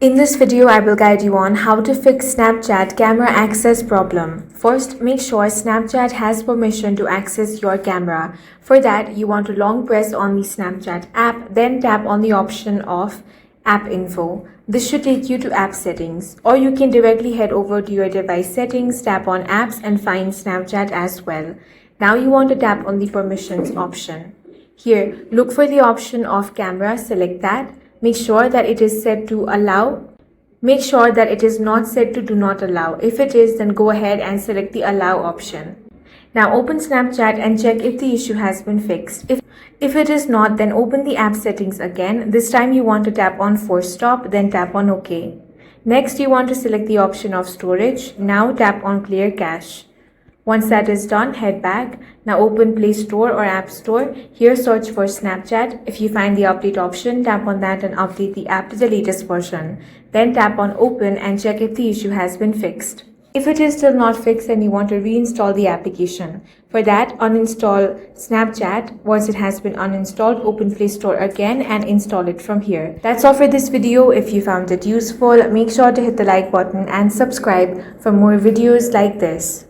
In this video, I will guide you on how to fix Snapchat camera access problem. First, make sure Snapchat has permission to access your camera. For that, you want to long press on the Snapchat app, then tap on the option of App Info. This should take you to App Settings, or you can directly head over to your device settings, tap on Apps and find Snapchat as well. Now you want to tap on the Permissions option. Here, look for the option of Camera, select that. Make sure that it is set to allow. Make sure that it is not set to do not allow. If it is, then go ahead and select the allow option. Now open Snapchat and check if the issue has been fixed. If it is not, then open the app settings again. This time you want to tap on Force Stop, then tap on OK. Next, you want to select the option of storage. Now tap on Clear Cache. Once that is done, head back. Now open Play Store or App Store. Here search for Snapchat. If you find the update option, tap on that and update the app to the latest version. Then tap on Open and check if the issue has been fixed. If it is still not fixed, then you want to reinstall the application. For that, uninstall Snapchat. Once it has been uninstalled, open Play Store again and install it from here. That's all for this video. If you found it useful, make sure to hit the like button and subscribe for more videos like this.